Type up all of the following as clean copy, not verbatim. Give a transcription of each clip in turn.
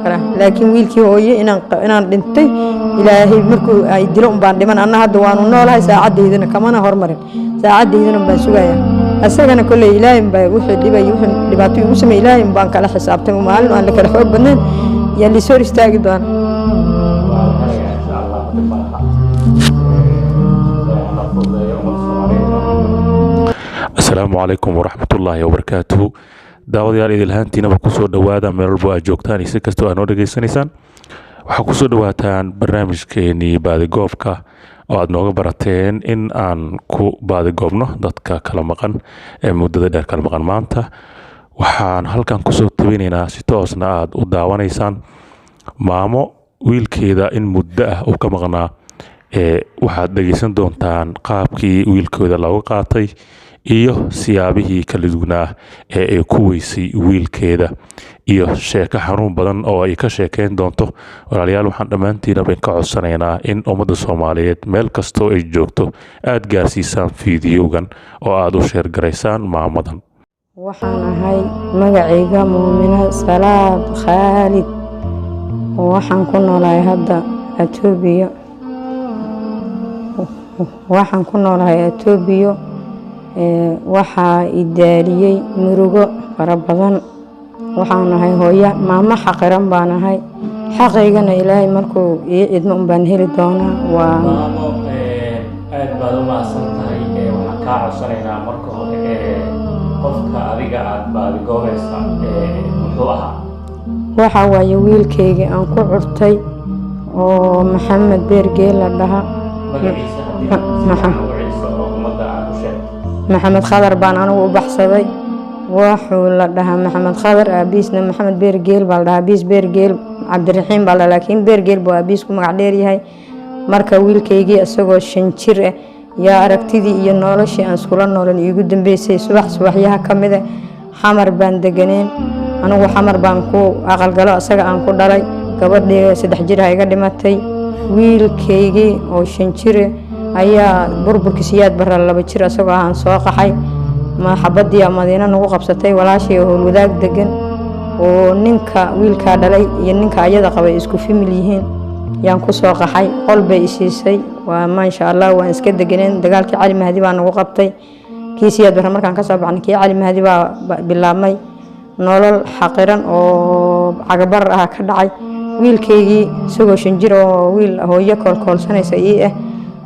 karaa laakiin wiilkii hooyo inaan dhintay ilaahay markuu ay dilo baan dhiman anna hadda waan noolahay saacadeydana kamana hormarin saacadeydana baan sugayaa asagana kulay ilaahay baa wixii dhibay wixii dhibaato ugu sameeyay ilaahay baan kala xisaabtay maalin aan la kala xoog badnaan yaa li soo istaagi doona السلام عليكم ورحمة الله وبركاته daawadayaal idilhaantiinaba kusoo dhawaada meel walbo aad joogtaan si kastoo aad noo dhegaysanaysaan waxaa kusoo dhawaataan barnaamijkeenii baadigoobka oo aad nooga barateen in aan ku baadigoobno dadka kala maqan ee muddada dheer kala maqan maanta waxaan halkan kusoo tabinaynaa si toosna aad u daawanaysaan maamo wiilkeeda in muddo ah uu ka maqnaa waxaad dhegaysan doontaan qaabkii wiilkooda looga qaatay iyo siyaabihii kala duwanaa ee ay ku weysay wiilkeeda iyo sheeko xanuun badan oo ay ka sheekeyn doonto walaalayaal waxaan dhammaantiina bayn ka codsanaynaa in ummadda Soomaaliyeed meel kastoo ay joogto aad gaarsiisaan fiidiyowgan oo aad u sheer garaysaan maamadan waxaan ahay magacayga Muumina Salaad Khalid waxaan ku noolahay hadda Itoobiya waxaa idaaliyay murugo fara badan waxaan ahay hooyo maamo xaqiran baan ahay xaqaygana ilaahay markuu ii idmo baan heli doonaa waa aad baad u mahadsantahay waxaan kaa codsanaynaa marka hore qofka adiga aad baadigoobaysa muxuu ahaa waxa waaye wiilkaygii aan ku curtay oo Maxamed Beergeel la dhaha محمد خضر بان أنا وبحسبي وحول لها محمد خضر أبيسنا محمد بيرجيل بالله أبيس بيرجيل عبد الرحيم بالله لكن بيرجيل بو أبيسكم عديري هاي مركا ويل كيجي أسوق الشنشر يا أركتدي ينولش أن سكولان نولن يقدم بيسي صباح يها كمده حمر بان دجنين أنا وحمر بان كو أقل قلا أسوق أنكو داري قبل دي سدح جرها يقدمتي ويل كيجي أو شنشر ayaa burburkii siyaad barra laba jir asagoo aan soo qaxay ma xabadii Madiina nagu qabsatay walaashii oo wadaag degan oo ninka wiilka dhalay iyo ninka ayada qabay isku family yihiin yaan ku soo qaxay qolbay isiisay waa ma insha Allah waan iska deganeen dagaalkii Cali Mahdi baan nagu qabtay kii siyaad barra markaan ka soo baxnay kii Cali Mahdi baa bilaabmay nolol xaqiran oo cagabar ah ka dhacay wiilkeygii isagoo 5 jir oo wiil hooyo koolsanaysa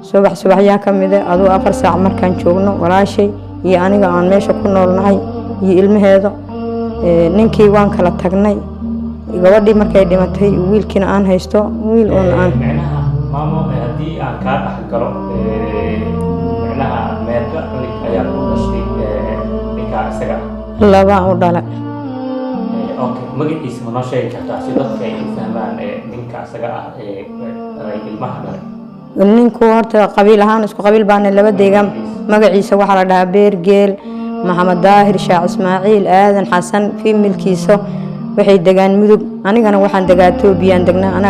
subax yaa kamid ah adoo 4 saac markaan joogno walaashay iyo aniga aan meesha ku noolnahay iyo ilmaheeda ninkii waan kala tagnay gabadhii markay dhimatay wiilkina aan haysto wiil oo aan maamo hadii aan ka dhaxgalo macnaha meedka ayaa ku dhashay ninka isaga laba u dhalay okay magaciisa ma noo sheegi kartaa si dadka ay fahmaan ninka isaga ah ilmaha dhalay ninku horta qabiil ahaan isku qabiil baan laba deegaan magaciisa waxa la dhahaa Beergeel Maxamed Daahir Shaac Ismaaciil Aadan Xasan fiimilkiisa waxay degaan mudug anigana waxaan degaa Toobiyaan degnaa ana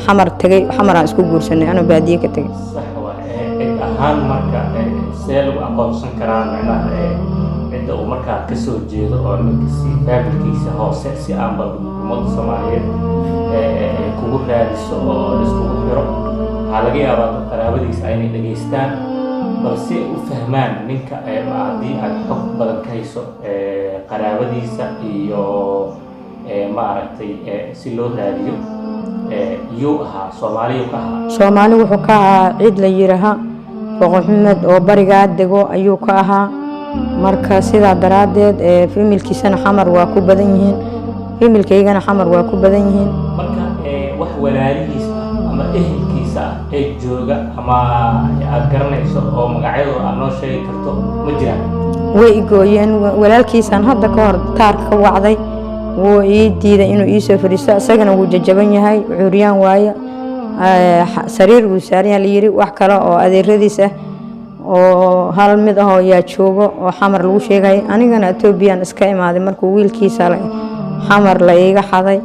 xamar tagay xamara isku guursanay ana baadiye ka tagay sax waa ahaan marka see lagu aqoonsan karaa macnaha cidda uu marka ka soo jeedo oo ninkiisa familkiisa hoose si aan bal ummadda Soomaaliyeed kugu raadiso oo isku xiro halagii abaad qaraabadiisa ay dhageystaan balse u fahmaan ninka haddii aad xog badan ka hayso qaraabadiisa iyo maaragtay si loo raadiyo yuu ahaa Soomaali wuxuu ka ahaa cid la yiraahdo Boqoxmed oo bariga dego ayuu ka ahaa marka sidaa daraadeed familkiisana xamar waa ku badan yihiin familkaygana xamar waa ku badan yihiin marka wax walaalihiisa ama ehelkiisa ee jooga ama aad garanayso oo magacyadooda aad noo sheegi karto ma jiraan way gooyeen walaalkiisan hadda ka hor taarka wacday wuu ii diiday inuu ii soo fariisto asagana wuu jajaban yahay cuuriyaan waaye sariir uu saaran la yiri wax kale oo adeeradiis ah oo hal mid ah oo yaa joogo oo xamar lagu sheegay anigana Etoobiyaan iska imaaday markuu wiilkiisa xamar la iga xaday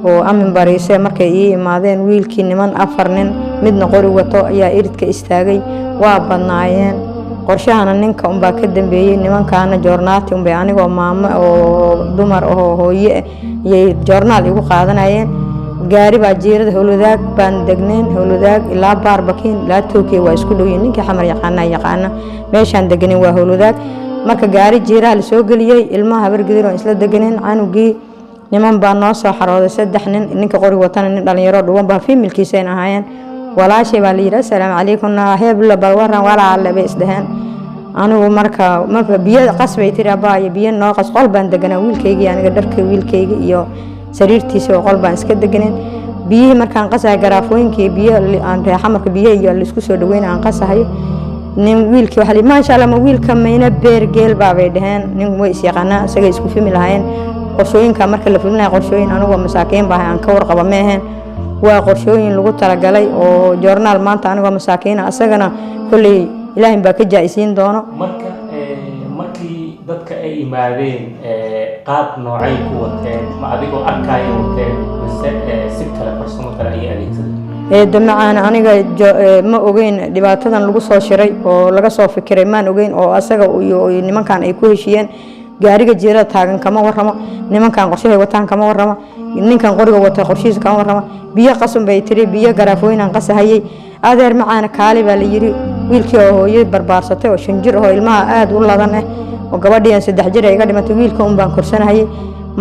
oo amin bariise markay ii imaadeen wiilkii niman 4 nin midna qori wato ayaa iridka istaagay waa badnaayeen qorshahana ninka baa ka dambeeyay nimankaana joornaati bay anigoo maamo oo dumar oo hooyo iyo joornaal igu qaadanayeen gaari baa jiirada howlwadaag baan degneen howlwadaag ilaa baarbakiin ilaa tookiya waa isku dhow yihiin ninkii xamar yaqaana meeshaan deganeen waa howlwadaag marka gaari jiiraha la soo geliyey ilmaha habargidir oo isla deganeen canugii niman baa noo soo xarooday 3 nin ninka qori watana nin dhalinyaro dhuwan baa fiimilkiisa in ahaayeen walaashay baa la yiri assalaamu calaykum hebla balwaran walaale bay isdaheen anigu marka biyo qasbay tiri abaayo biyo noo qas qol baan deganaa wiilkayga aniga dharka wiilkayga iyo sariirtiisa oo qol baan iska deganeen biyo markaan qasahay garaafooyinkii biyo aan xamarka biyo iyo la isku soo dhaweyn aan qasahay nin wiilkii waxa ma sha Allah ma wiilka mayna beer geel baabay dhaheen nin way is yaqaana isaga isku fimi lahayn qorshooyinka marka la filinayo qorshooyin anigu masaakiin baa aan ka warqaba meehen waa qorshooyin lagu talagalay oo joornaal maanta anigu masaakiin asagana kulli ilaahay baa ka jaayisiin doono markii dadka ay imaadeen qaab noocay ku wateen ma adigoo arkaayo wateen mise si kale farsamo kale ay adeegsadeen damacaan aniga ma ogeyn dhibaatadan lagu soo shiray oo laga soo fikiray maan ogeyn oo asaga iyo nimankan ay ku heshiyeen gaariga jeerada taagan kama warramo nimankan qorshahay wataan kama warramo ninkan qoriga wata qorshiisa kama warramo biyo qasun bay tiri biyo garaafooyin aan qasahayay adeer macaana kaali baa la yiri wiilkii oo hooyay barbaarsatay oo 5 jir oo ilmaha aad u ladan oo gabadhiyan 3 jir ay iga dhimatay wiilka baan korsanayay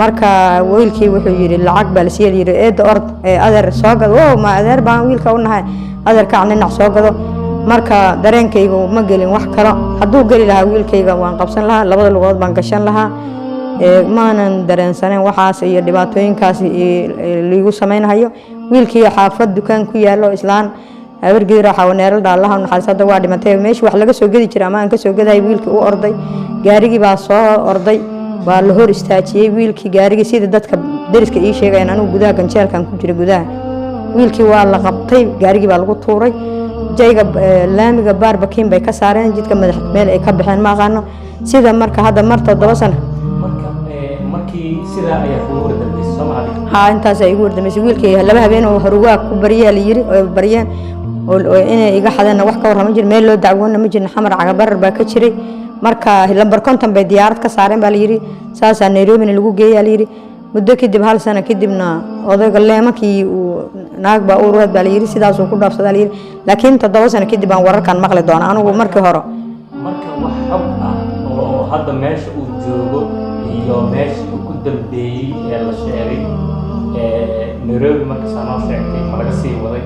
marka wiilkii wuxuu yiri lacag baa la siiyay yiri eed ord adeer soo gado ma adeer baan wiilka u nahay adeer ka canac soo gado marka dareenkaygu ma gelin wax kale haduu gali lahaa wiilkayga waan qabsan lahaa labada lugood baan gashan lahaa maanan dareensaneen waxaas iyo dhibaatooyinkaas liigu sameeynayo wiilkii xaafad dukaan ku yaalo islaan habargeeda xawaneeral dhaalaha naxariisada waa dhimatay meeshii wax laga soo gadi jiray ama aan ka soo gaday wiilkii u orday gaarigii baa soo orday waa la hor istaajiyay wiilkii gaarigii sida dadka dariska ii sheegayaan anigu gudaha ganjeelkan ku jira gudaha wiilkii waa la qabtay gaarigii baa lagu tuuray jayga laamiga baarbakiin bay ka saareen jidka madax meel ay ka baxeen ma aqaano sida marka hadda marta 7 sano markii sida ayaa ku wardambeysay Soomaaliya intaas ay ugu wardambeysay wiilkii laba habeen oo horugaa ku bariyaa la yiri oo bariyeen oo inay iga xadana wax ka warrama jir meel loo dacwoona ma jirin xamar cagabar baa ka jiray marka lambar konton bay diyaarad ka saareen baa la yiri saasa Nairobi lagu geeyay la yiri muddo kadib hal sano kadibna odayga leemakii uu naag baa u ruuxad baa la yiri sidaas uu ku dhaafsaday la yiri laakiin 7 sano kadib aan wararkan maqli doona anigu markii hore marka wax xog ah oo hadda meesha uu joogo iyo meesha uu ku dambeeyay ee la sheegay Nairobi marka sanoo sheegtay ma laga sii waday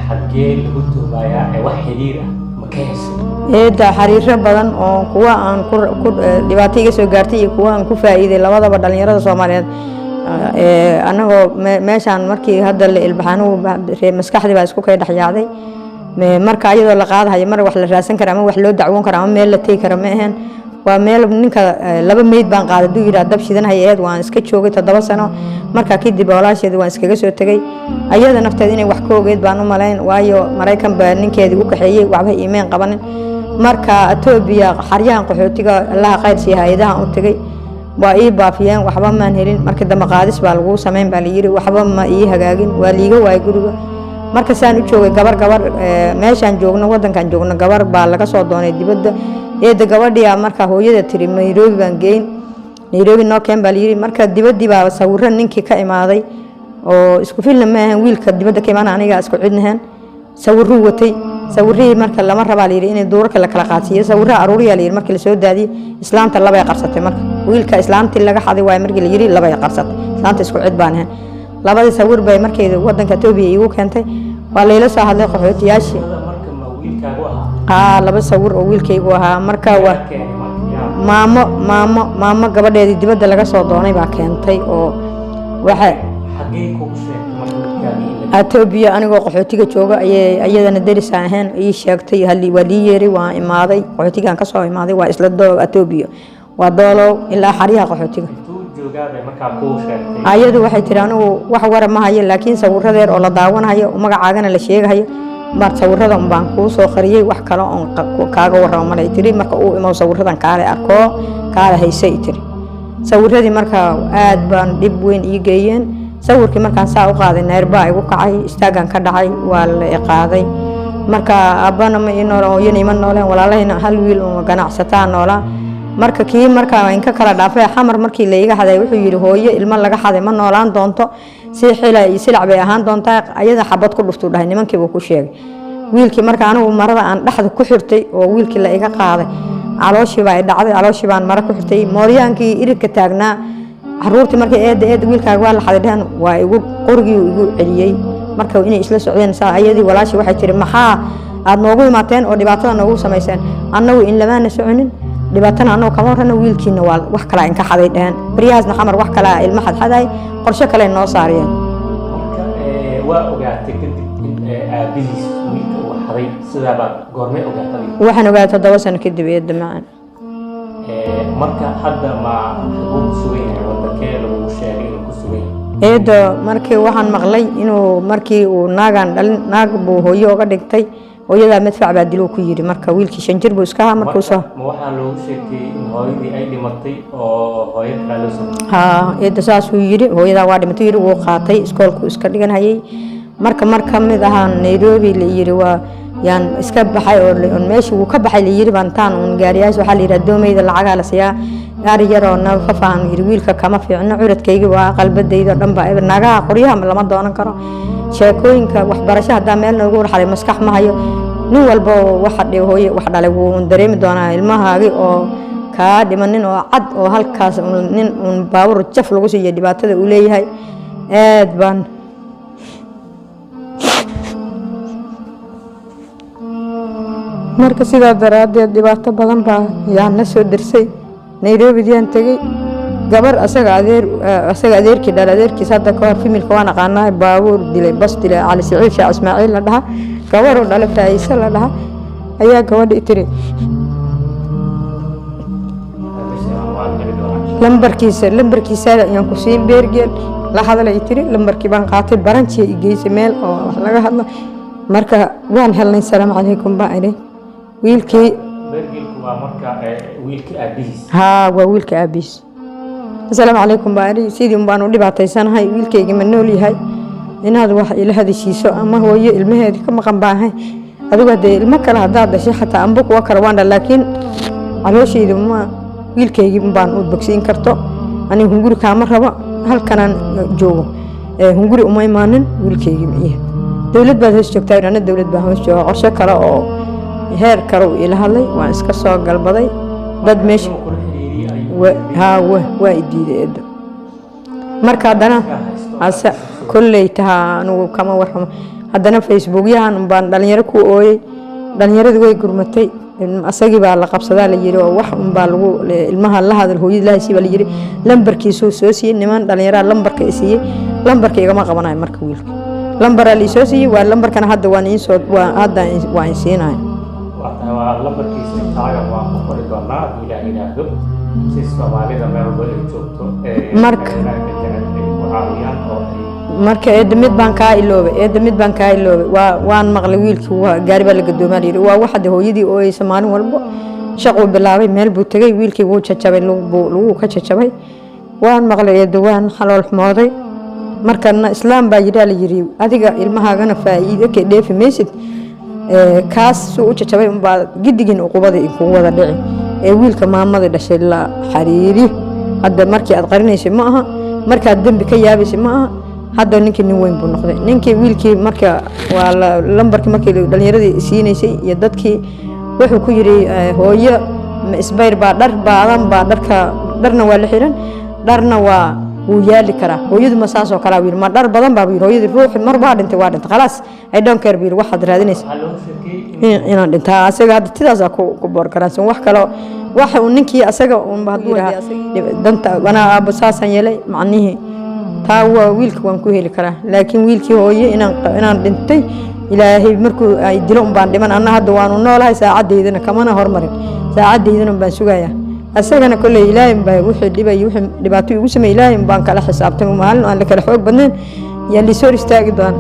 xagee lagu tuubayaa wax xiriir ah ma ka heshay xariiro badan oo kuwa aan ku dhibaato iga soo gaartay iyo kuwa aan ku faa'iiday labadaba dhalinyarada Soomaaliyeed anagoo meeshaan markii hadda la ilbaxanu maskaxdii baa isku kay dhaxyaaday marka ayadoo la qaadayo mar wax la raasan kara ama wax loo dacwoon kara ama meel la teey kara ma ahan waa meel ninka laba meed baan qaaday duu yiraahdo dab shidan hayeed waan iska joogay 7 sano marka kadib walaasheed waan iskaga soo tagay ayada nafteed inay wax ka ogeed baan u maleyn waayo Mareykan baa ninkeedii u kaxeeyay waxba iimeen qabanin marka Ethiopia xariyaan qaxootiga Allah qayr si hay'adaha u tagay waa ii baafiyeen waxba ma helin marka dama qaadis baa lagu sameyn baa la yiri waxba ma ii hagaagin waa liiga waay guriga marka saan u joogay gabar meeshaan joogno wadankan joogno gabar baa laga soo doonay dibadda gabadhiya marka hooyada tiri Nairobi baan geyn Nairobi noo keen baa la yiri marka dibadii baa sawirro ninkii ka imaaday oo isku filna ma ahan wiilka dibadda ka imaana aniga isku cidnahan sawirru watay sawirrii marka lama raba la yiri in duurka la kala qaatiyo sawirra aruuriya la yiri markii la soo daadiyay islaanta laba ay qarsatay marka wiilka islaantii laga xaday way markii la yiri laba ay qarsatay islaanta isku cid baan ahan labada sawir bay markii wadanka Ethiopia igu keentay waa leeyla soo hadlay qaxootiyaashii marka ma wiilkaagu ahaa laba sawir oo wiilkaygu ahaa marka waa maamo gabadheedii dibadda laga soo doonay baa keentay oo waxa xagee ku sheegtay Ethiopia anigoo qaxootiga jooga ayadana daris ahaan ii sheegtay hali wali yeeri waa imaaday qaxootigan ka soo imaaday waa isla doo Ethiopia waa doolo ilaa xariyaha qaxootiga ayadu waxay tiri anigu wax wara ma hayo laakiin sawiradeer oo la daawanayo magacaagana la sheegayo mar sawirada baan ku soo qariyay wax kale oo kaaga warramo ma tiri marka uu imo sawiradan kaale arko kaale haysay tiri sawiradii marka aad baan dib weyn ii geeyeen sawirkii markaan saa u qaaday neerba igu kacay istaagan ka dhacay waa la qaaday marka abana ma inoo hooyana ima nooleen walaalahayna hal wiil oo ganacsataa noola marka kii marka in ka kala dhaafay xamar markii la iga haday wuxuu yiri hooyo ilmo laga haday ma noolaan doonto si xila iyo silac bay ahaan doontaa ayada xabad ku dhuftu dhahay nimankii buu ku sheegay wiilkii marka anigu marada aan dhaxda ku xirtay oo wiilkii la iga qaaday calooshii baa dhacday calooshii baan mara ku xirtay mooryaankii iridka taagnaa caruurtii markii eeda wiilkaaga waa la xadideen waa igu qorigii igu celiyey marka inay isla socdeen ayadii walaashii waxay tiri maxaa aad noogu imaateen oo dhibaatada noogu samayseen annagu in lamaana soconin dhibaatana annagu kama warrana wiilkiina waa wax kale inka xaday dheheen baryahaasna xamar wax kale ilma xadxaday qorshe kale noo saariyeen waa ogaatay kadib in aabihiis wiilka uu xaday sidaabaa goormay ogaatay waxaan ogaatay 7 sano kadib eedda macaan marka hadda ma uu sugan yahay wadankee lagu sheegay inuu ku sugan yahay eedda markii waxaan maqlay inuu markii uu naagan dhalin naag buu hooyo uga dhigtay hooyada madfac baa diloo ku yiri marka wiilkii 5 jir buu iska ahaa markuu soo ma waxa loogu sheegay in hooyadii ay dhimatay oo hooyada kale loo sameeyay ha eedda saas uu yiri hooyada waa dhimatay yiri wuu qaatay iskoolku iska dhigan hayay marka mid ahaan Nairobi la yiri waa yaan iska baxay oo meeshii uu ka baxay la yiri baan taan un gaariyaas waxa la yiraahdo doomeyda lacag la siiyaa gaari yar oo naf fafaan yiri wiilka kama fiicno curadkayga waa qalbadayda dhanba naga qoryaha lama doonan karo sheekooyinka waxbarasho hada meel noogu raxay maskax ma hayo nin walba waxa hooyo wax dhalay wuu dareemi doonaa ilmahaagi oo ka dhimanin oo cad oo halkaas nin un baabur jaf lagu siiyo dhibaatada uu leeyahay aad baan marka sidaa daraadeed dhibaato badan baa yaan la soo dirsay Nairobi diyan tagay gabar asaga adeerkii dhal adeerkiis hadda ka hor familka waan aqaanaa baabuur dilay bas dilay Ali Saciid Sheekh Ismaaciil la dhaha gabar oo dhalay Faaiisa la dhaha ayaa gabadha tiri lambarkiisa ayaan ku siin beergeel la hadalay tiri lambarkii baan qaatay baranci ay geysay meel oo wax laga hadlo marka waan helnay salaam calaykum baa ilay wiilkii beergeelku waa marka wiilkii aabihiis waa wiilkii aabihiis السلام عليكم باري سيدي مبانو dhibaataysanahay wiilkayga ma nool yahay inaad wax ila hadishiiso ama hooyo ilmaheedii ka maqan baahay adigu hadee ilmo kale hadaad dhashay xataa anba kuwa kale waan laakiin calooshayda ma wiilkayga baan u bogsiin karto aniga hunguri kaama rabo halkanaan joogo hunguri uma imaanin wiilkayga ma yahay dawlad baad hoos joogtaa inana dawlad baa hoos jooga qorshe kale oo heer kale uu ila hadlay waan iska soo galbaday dad meesha waa idiiday marka hadana asa kulley taha anigu kama warramo haddana Facebook yahan baan dhalinyaro ku ooyay dhalinyaradu way gurmatay asagii baa la qabsadaa la yiri oo wax baa lagu ilmaha la hadal hooyada ilaahay si baa la yiri lambarkiisu soo siiyay niman dhalinyaro lambarka siiyay lambarka igama qabanayo marka wiilka lambar ali soo siiyay waa lambarkana hadda waan in soo waa in siinay waa lambarkiisa taaga waa ku qori doonaa ilaahay ilaahdo si Soomaalida meel walba ay joogto marka mid baan ka iloobay waan maqlay wiilkii waa gaari baa la gadoomaa yiri waa waxa hooyadii oo ay Soomaali walba shaqo bilaabay meel buu tagay wiilkii wuu jajabay lagu ka jajabay waan maqlay waan xalool xumooday markana islaam baa yiri adiga ilmahaagana faa'iido ka dheefi meesid kaas soo jajabay baa gidigin uqubada ku wada dhici wiilka maamada dhashay la xariiri hadda markii aad qarinayso ma aha marka dambi ka yaabayso ma aha hadda ninkii nin weyn buu noqday ninkii wiilkii marka waa lambarkii markii dhalinyaradii siinaysay iyo dadkii wuxuu ku yiri hooyo isbayr baa dhar baadan baa dharna waa la xiran dharna waa wuu yaali karaa hooyadu ma saasoo kala wiil ma dhar badan baa hooyadu ruuxi mar baa dhintay khalaas I don't care wiil waxaad raadinaysaa inaan dhintaa asaga hadda sidaas ku boor karaan wax kale waxa uu ninkii asaga baad danta wana abu saasan yeelay macnihi taa waa wiilka waan ku heli karaa laakiin wiilkii hooyo inaan dhintay ilaahay markuu ay dilo baan dhiman anna hadda waanu noolahay saacadeedana kamana hormarin saacadeedana baan sugayaa asagana kulay ilaahay baa wixii dhibay wixii dhibaato ugu sameeyay ilaahay baan kala xisaabtay maalin aan la kala xoog badneen yaa li soo istaagi doona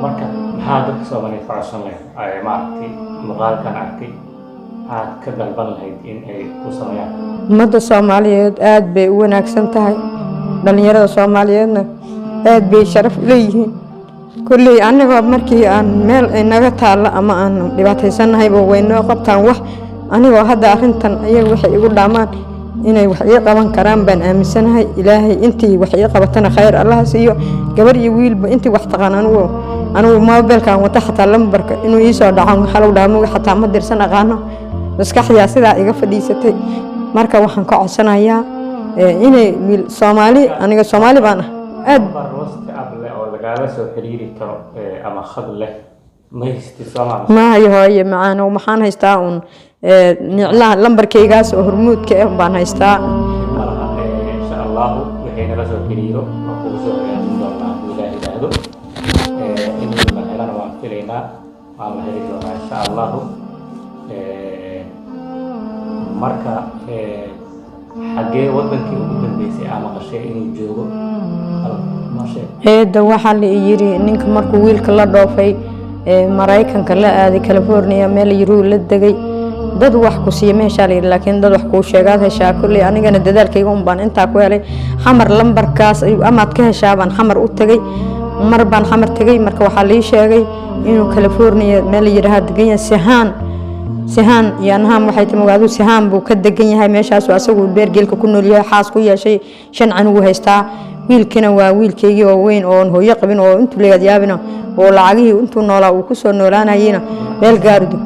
marka maxaa dadka Soomaaliyeed farxsan leh maartay muuqaalkan arkay aad ka dalban lahayd in ay ku sameeyaan ummadda Soomaaliyeed aad bay u wanaagsan tahay dhalinyarada Soomaaliyeedna aad bay sharaf leeyihiin kulley anaga markii aan meel naga taala ama aan dhibaataysanahay way noo qabtaan wax anigoo hadda arrintan ayaga waxay igu dhaamaan inay wax ii qaban karaan baan aaminsanahay. ilaahay intii wax ii qabatana khayr allah siiyo, gabar iyo wiilba intii wax taqaan. anigu mobilkan wata xataa lambarka inuu ii soo dhaco xalow dhaamuga xataa ma dirsan aqaano, maskaxdiyaa sidaa iga fadhiisatay. marka waxaan ka codsanayaa inay wiil Soomaali, aniga Soomaali baan aad WhatsApp leh oo lagala soo xiriiri karo ama khad leh ma haysti Soomaali ma hayo hooyo macaan. waxaan haystaa niclaha lambarkaygaas oo hormuudka ah baan haystaa. insha Allah waxay nala soo xiriiro oo ku soo hagaajin doonaa ilaahay yiraahdo in la helana waan filaynaa waan la heli doonaa insha Allah. marka xagee wadankii ugu dambeysay ama qashay inuu joogo eeda waxaa la yiri ninka markuu wiilka la dhoofay Mareykanka la aaday California meel yiruu la degay dad wax ku siiyay meesha laakiin dad wax ku sheegay heshaa kulli anigana dadaalkayga baan inta ku helay xamar lambarkaas amaad ka heshaabaan xamar u tagay mar baan xamar tagay marka waxa la sheegay inuu California meel yiraahdo degan yahay Sihaan yaanaham waxay timagaadu Sihaan buu ka degan yahay meeshaas asagu beergeelka ku nool yahay xaas ku yeeshay 5 anigu haystaa. wiilkina waa wiilkeygii oo weyn oo hooyo qabin oo intuu leeyahay yaabina oo lacagii intuu noolaa uu ku soo noolaanayina meel gaardo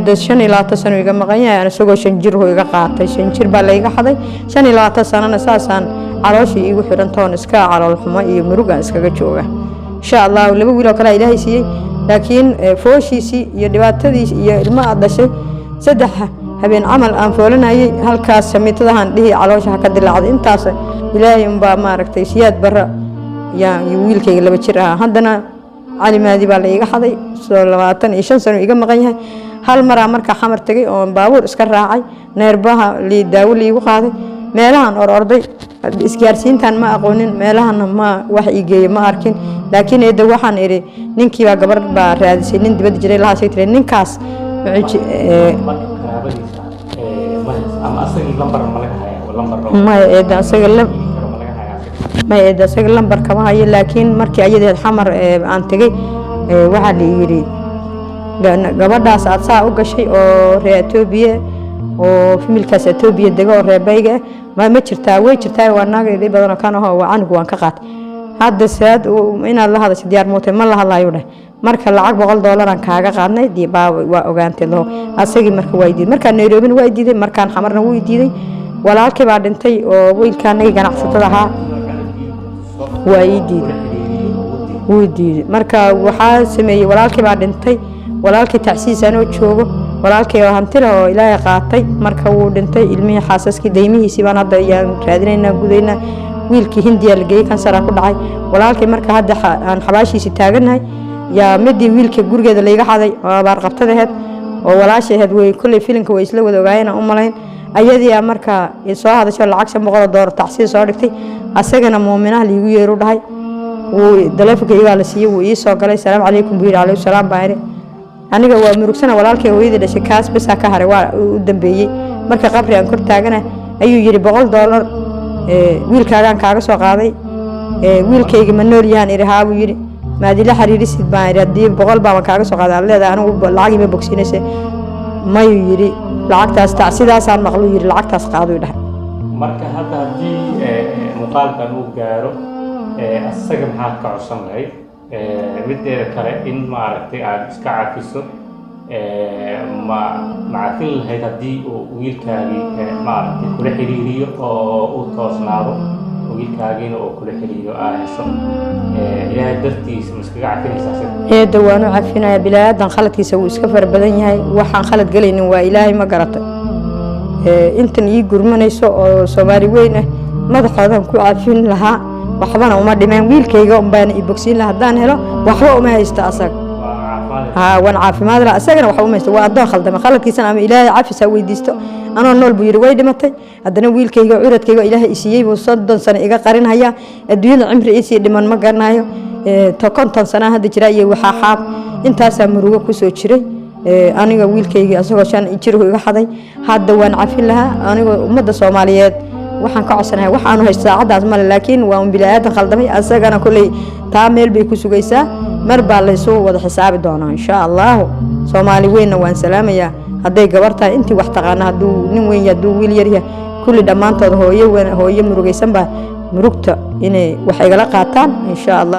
dashan ilaa sano iga maqan yahay asagoo 5 jir iga qaatay 5 jir baa la iga xaday 5 sanana saasaan calooshii igu xiran toon iska calool xumo iyo muruga iskaga jooga. insha Allah laba wiil oo kale Ilaahay siiyay laakiin fooshiisi iyo dhibaatadiisa iyo ilmaha dhashay 3 habeen amal aan foolanayay halkaas samiitadahan dhihi caloosha ka dilaacday intaas Ilaahay baa maaragtay siyaad barra yaa wiilkayga 2 jir ah haddana cali maadi baa la iga xaday 25 sano iga maqan yahay. hal mar marka xamar tagay oo baabuur iska raacay neerbaha li daawo liigu qaaday meelahan orday isgaarsiintan ma aqoonin meelahan ma wax igeeyay ma arkin laakiin eeda waxaan iri ninkii baa gabar baa raadisay nin dibad jiray la hashay ninkaas ama asagii lambar ma laga hayaa lambar ma eeda asaga lambar kama hayo laakiin markii ayadeed xamar aan tagay waxa la yiri gabadhaas aad saa u gashay oo reer Ethiopia oo familkaas Ethiopia dego oo reebayga ma jirtaa way jirtaa waa naagay badan oo kana oo anigu waan ka qaatay hadda saad inaad la hadasho diyaar mootay ma la hadlayo dheh marka lacag $100 aan kaaga qaadnay diibaa waa ogaantay loo asagii marka way diiday marka Nairobi way diiday markaan xamarna way diiday walaalkii baa dhintay oo wiilkaanay ganacsatada ahaa way diiday marka waxa sameeyay walaalkii baa dhintay walaalkii tacsiisan oo joogo walaalkii oo hantila oo Ilaahay qaatay marka uu dhintay ilmihii xaasaskii deymihiisii baan hadda ayaan raadinaynaa gudayna wiilkii Hindiya la geeyay kansar ku dhacay walaalkii marka hadda aan xabaashiisi taaganahay yaa midii wiilkii gurigeeda la iga xaday oo baar qabtadeed oo walaasheed way kulay filimka way isla wada ogaayeen u malayn ayadii marka soo hadasho lacag $100 tacsiis soo dhigtay asagana muuminaha liigu yeeru dhahay uu teleefankayga la siiyay uu ii soo galay salaam calaykum biir calaykum salaam baayre aniga waa murugsana walaalkay hooyadii dhashay kaas bas ka haray waa u dambeeyay marka qabri aan kor taagana ayuu yiri $100 wiilkaagan kaaga soo qaaday wiilkayga ma nool yahan iraha buu yiri maadila xariirisid baa iradii $100 baan kaaga soo qaaday leedahay anigu lacag ma bogsiinaysa mayu yiri lacagtaas tacsidaas aan maqlu yiri lacagtaas qaado dhahay marka hadda hadii muuqaalkan uu gaaro asaga maxaa ka codsan lahayd mideeda kale in maaragtay aad iska cafiso macafin lahayd haddii uu wiilkaagii maaragtay kula xiriiriyo oo uu toosnaado wiilkaagiina oo kula xiriiriyo aa hesho ilaahay dartiisa ma iskaga cafinaysaa eeda waanu cafinayaa bilaadan khaladkiisa wuu iska fara badan yahay waxaan khalad galaynin waa Ilaahay ma garata intan ii gurmanayso oo Soomaali weyn ah madaxoodan ku cafin lahaa waxbana uma dhimeen wiilkayga baan i bogsiin lahaa hadaan helo waxba uma haysta asaga waan caafimaad la asagana waxa uma haysta waa adoon khaldama khaladkiisana ama Ilaahay cafisa weydiisto anoo nool buu yiri way dhimatay haddana wiilkayga curadkayga Ilaahay isiyay buu 30 sano iga qarinaya adduunyada cimri isii dhiman ma garanayo 50 sano hadda jira iyo waxa xaab intaas murugo ku soo jiray aniga wiilkayga asagoo 5 jir iga xaday hadda waan cafin lahaa aniga ummadda Soomaaliyeed waxaan ka codsanahay waxaanu haysto saacadaas ma laakiin waa bilaadan khaldamay asagana kulay taa meel bay ku sugaysaa mar baa la soo wada xisaabi doonaa insha Allah Soomaali weyn waan salaamayaa hadday gabar tahay intii wax taqaana hadduu nin weyn yahay hadduu wiil yar yahay kulli dhammaantood hooyo murugaysan baa murugta inay wax igala qaataan insha allah